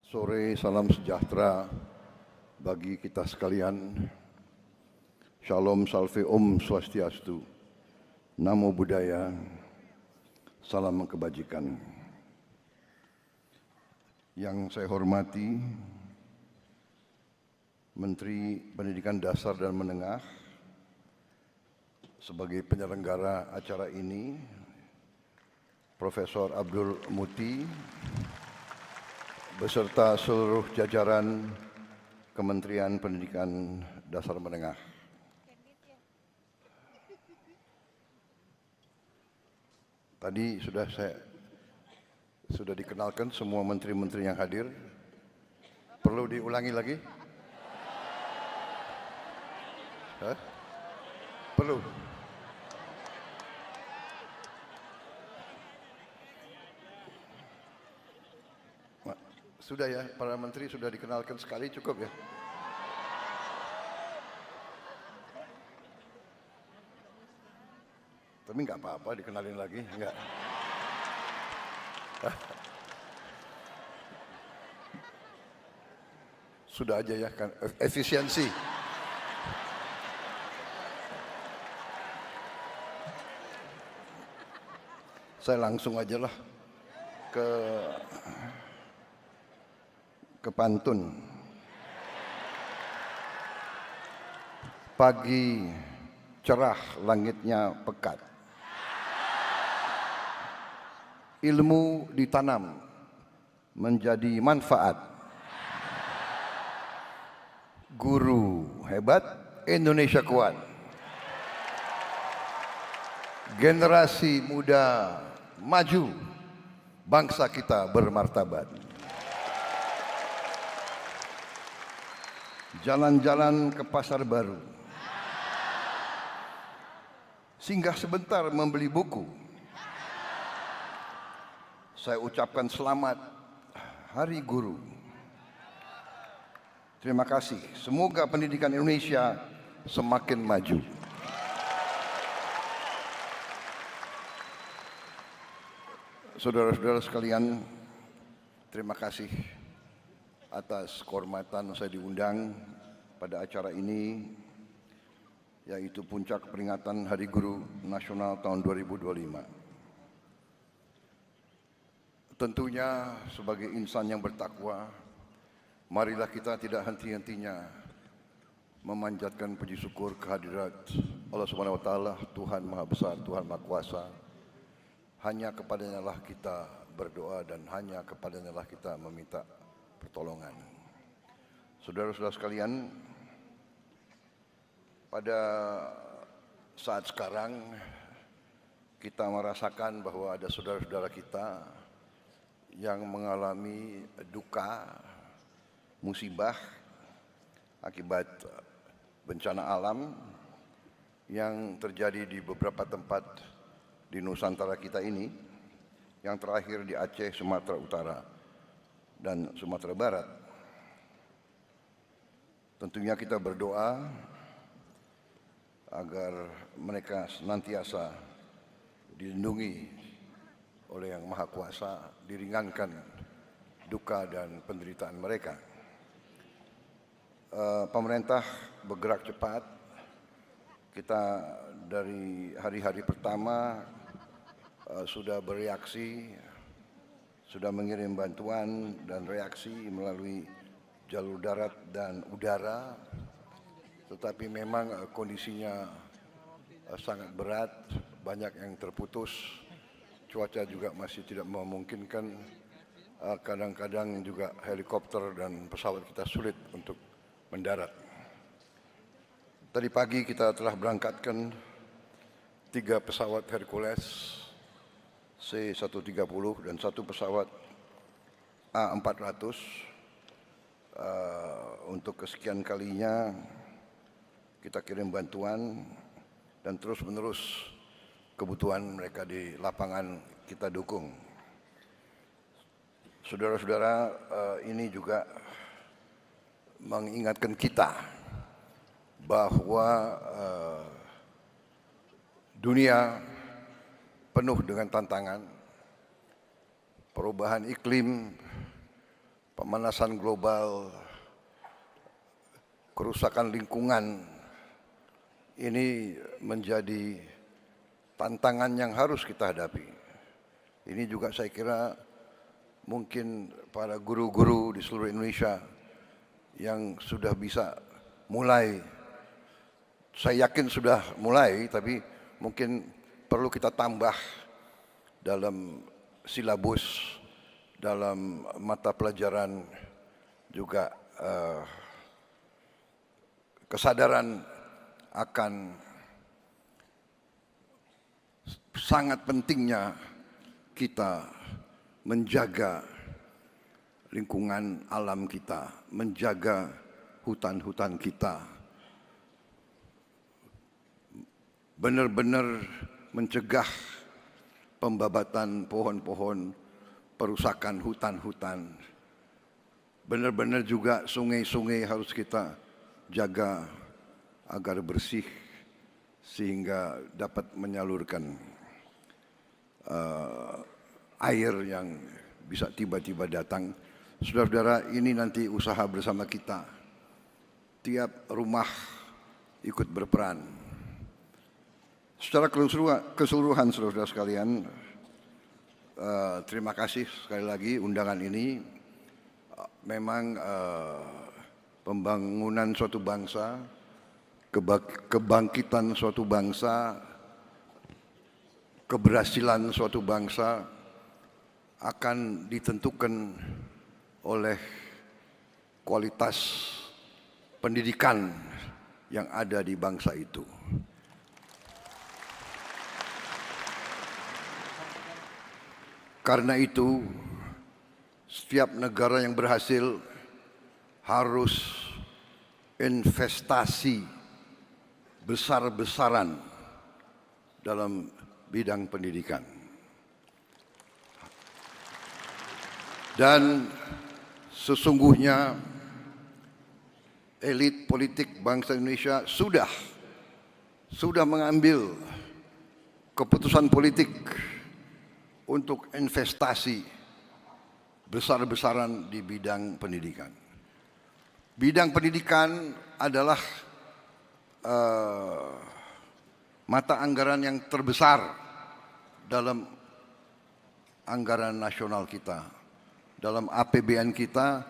Sore, salam sejahtera bagi kita sekalian. Shalom, salve, om swastiastu. Namo Buddhaya, salam kebajikan. Yang saya hormati Menteri Pendidikan Dasar dan Menengah sebagai penyelenggara acara ini, Profesor Abdul Muti, beserta seluruh jajaran Kementerian Pendidikan Dasar Menengah. Tadi sudah dikenalkan semua menteri-menteri yang hadir. Perlu diulangi lagi? Hah? Perlu? Sudah ya, para menteri sudah dikenalkan sekali, cukup ya? Tapi nggak apa-apa dikenalin lagi, nggak. Sudah aja ya, kan efisiensi. Saya langsung aja lah ke pantun. Pagi cerah langitnya pekat. Ilmu ditanam menjadi manfaat. Guru hebat, Indonesia kuat. Generasi muda maju, bangsa kita bermartabat. Jalan-jalan ke pasar baru. Singgah sebentar membeli buku. Saya ucapkan selamat Hari Guru. Terima kasih. Semoga pendidikan Indonesia semakin maju. Saudara-saudara sekalian, terima kasih atas kehormatan saya diundang pada acara ini, yaitu puncak peringatan Hari Guru Nasional tahun 2025. Tentunya sebagai insan yang bertakwa, marilah kita tidak henti-hentinya memanjatkan puji syukur kehadirat Allah Subhanahu wa taala, Tuhan Maha Besar, Tuhan Maha Kuasa. Hanya kepadanya lah kita berdoa dan hanya kepadanya lah kita meminta pertolongan. Saudara-saudara sekalian, pada saat sekarang kita merasakan bahwa ada saudara-saudara kita yang mengalami duka, musibah akibat bencana alam yang terjadi di beberapa tempat di Nusantara kita ini, yang terakhir di Aceh, Sumatera Utara, dan Sumatera Barat. Tentunya kita berdoa agar mereka senantiasa dilindungi oleh Yang Maha Kuasa, diringankan duka dan penderitaan mereka. Pemerintah bergerak cepat. Kita dari hari-hari pertama sudah bereaksi, sudah mengirim bantuan dan reaksi melalui jalur darat dan udara. Tetapi memang kondisinya sangat berat, banyak yang terputus. Cuaca juga masih tidak memungkinkan, kadang-kadang juga helikopter dan pesawat kita sulit untuk mendarat. Tadi pagi kita telah berangkatkan 3 pesawat Hercules C-130 dan 1 pesawat A-400 untuk kesekian kalinya kita kirim bantuan dan terus-menerus kebutuhan mereka di lapangan kita dukung. Saudara-saudara, ini juga mengingatkan kita bahwa dunia penuh dengan tantangan, perubahan iklim, pemanasan global, kerusakan lingkungan, ini menjadi tantangan yang harus kita hadapi. Ini juga saya kira mungkin para guru-guru di seluruh Indonesia yang sudah bisa mulai, saya yakin sudah mulai, tapi mungkin perlu kita tambah dalam silabus, dalam mata pelajaran, juga kesadaran akan sangat pentingnya kita menjaga lingkungan alam kita, menjaga hutan-hutan kita, benar-benar mencegah pembabatan pohon-pohon, perusakan hutan-hutan. Benar-benar juga sungai-sungai harus kita jaga agar bersih sehingga dapat menyalurkan air yang bisa tiba-tiba datang. Saudara-saudara, ini nanti usaha bersama kita. Tiap rumah ikut berperan. Secara keseluruhan, saudara-saudara sekalian, terima kasih sekali lagi undangan ini. Memang pembangunan suatu bangsa, kebangkitan suatu bangsa, keberhasilan suatu bangsa akan ditentukan oleh kualitas pendidikan yang ada di bangsa itu. Karena itu, setiap negara yang berhasil harus investasi besar-besaran dalam bidang pendidikan. Dan sesungguhnya elit politik bangsa Indonesia sudah mengambil keputusan politik untuk investasi besar-besaran di bidang pendidikan. Bidang pendidikan adalah mata anggaran yang terbesar dalam anggaran nasional kita. Dalam APBN kita,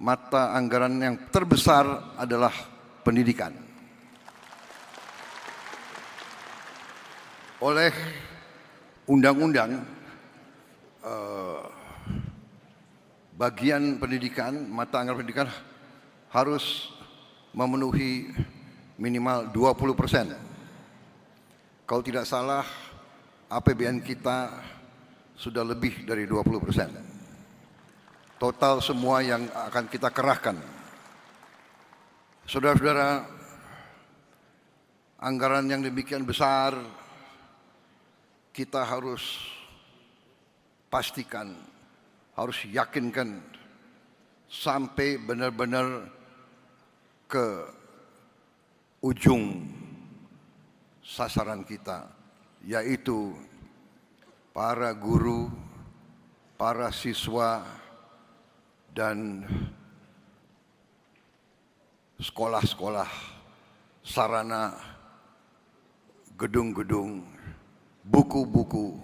mata anggaran yang terbesar adalah pendidikan. Oleh undang-undang, bagian pendidikan, mata anggaran pendidikan harus memenuhi minimal 20%. Kalau tidak salah, APBN kita sudah lebih dari 20%. Total semua yang akan kita kerahkan. Saudara-saudara, anggaran yang demikian besar, kita harus pastikan, harus yakinkan sampai benar-benar ke ujung sasaran kita, yaitu para guru, para siswa, dan sekolah-sekolah, sarana, gedung-gedung, buku-buku,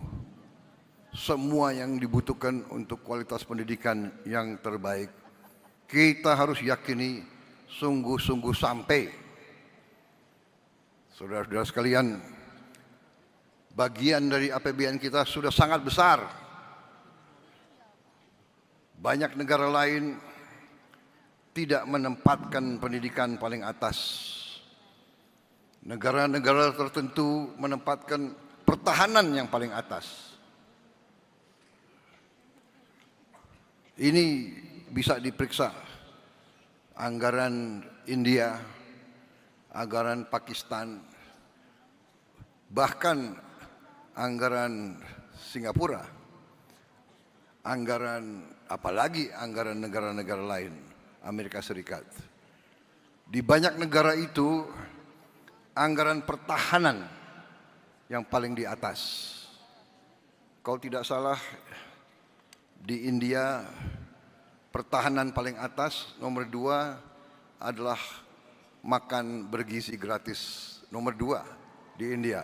semua yang dibutuhkan untuk kualitas pendidikan yang terbaik. Kita harus yakini sungguh-sungguh sampai. Saudara-saudara sekalian, bagian dari APBN kita sudah sangat besar. Banyak negara lain tidak menempatkan pendidikan paling atas. Negara-negara tertentu menempatkan pertahanan yang paling atas. Ini bisa diperiksa anggaran India, anggaran Pakistan, bahkan anggaran Singapura, apalagi anggaran negara-negara lain, Amerika Serikat. Di banyak negara itu, anggaran pertahanan yang paling di atas. Kalau tidak salah, di India pertahanan paling atas, nomor 2 adalah makan bergizi gratis, nomor 2 di India.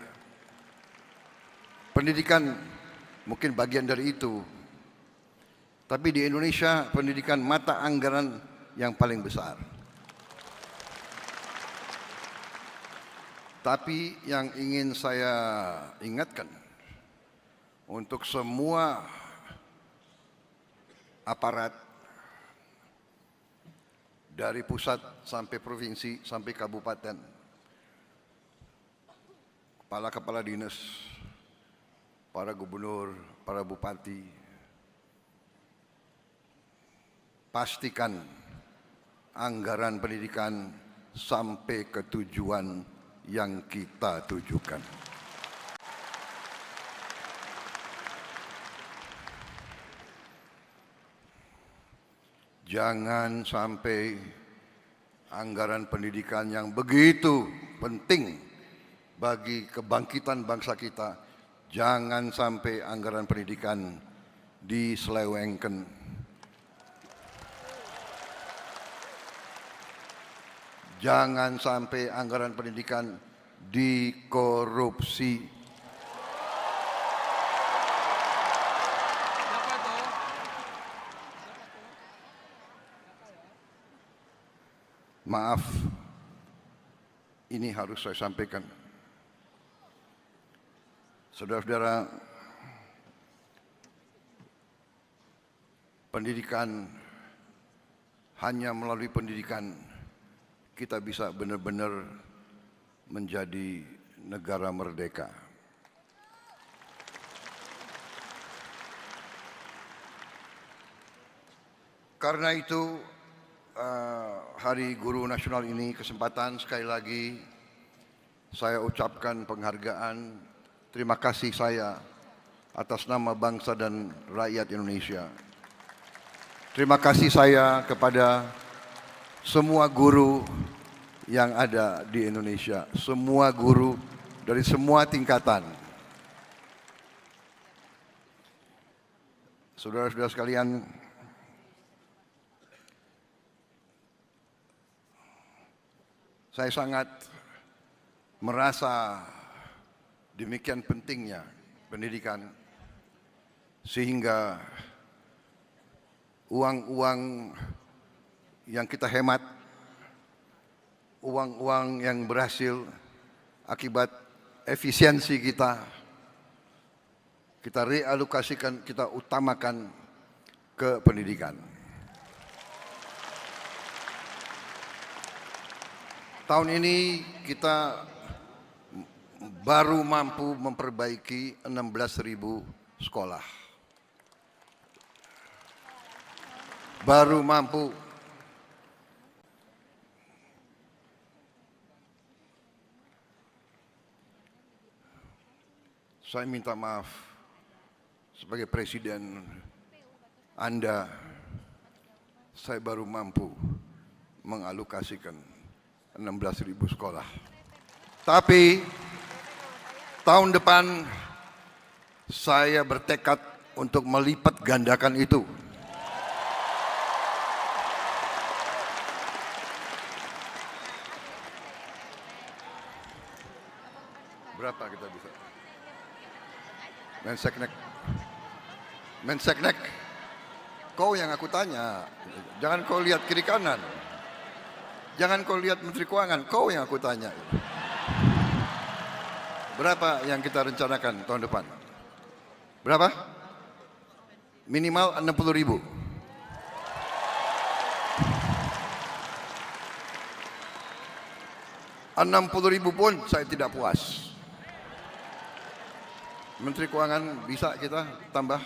Pendidikan mungkin bagian dari itu, tapi di Indonesia pendidikan mata anggaran yang paling besar. Tapi yang ingin saya ingatkan untuk semua aparat dari pusat sampai provinsi sampai kabupaten, kepala-kepala dinas, para gubernur, para bupati, pastikan anggaran pendidikan sampai ke tujuan yang kita tujukan. Jangan sampai anggaran pendidikan yang begitu penting bagi kebangkitan bangsa kita, jangan sampai anggaran pendidikan diselewengkan. Jangan sampai anggaran pendidikan dikorupsi. Maaf, ini harus saya sampaikan. Saudara-saudara, pendidikan, hanya melalui pendidikan kita bisa benar-benar menjadi negara merdeka. Karena itu, Hari Guru Nasional ini kesempatan sekali lagi saya ucapkan penghargaan, terima kasih saya atas nama bangsa dan rakyat Indonesia. Terima kasih saya kepada semua guru yang ada di Indonesia, semua guru dari semua tingkatan. Saudara-saudara sekalian, saya sangat merasa demikian pentingnya pendidikan, sehingga uang-uang yang kita hemat, uang-uang yang berhasil akibat efisiensi kita realokasikan, kita utamakan ke pendidikan. Tahun ini kita baru mampu memperbaiki 16.000 sekolah. Baru mampu. Saya minta maaf sebagai presiden Anda, saya baru mampu mengalokasikan 16.000 sekolah. Tapi tahun depan saya bertekad untuk melipat gandakan itu. Berapa kita bisa? Menseknek, kau yang aku tanya, jangan kau lihat kiri kanan, jangan kau lihat Menteri Keuangan, kau yang aku tanya. Berapa yang kita rencanakan tahun depan? Berapa? Minimal 60.000. $60.000 pun saya tidak puas. Menteri Keuangan bisa kita tambah?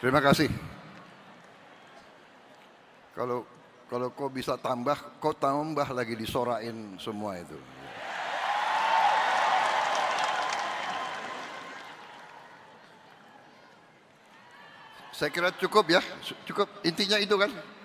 Terima kasih. Kalau kau bisa tambah, kau tambah lagi disorain semua itu. Saya kira cukup ya, cukup intinya itu kan.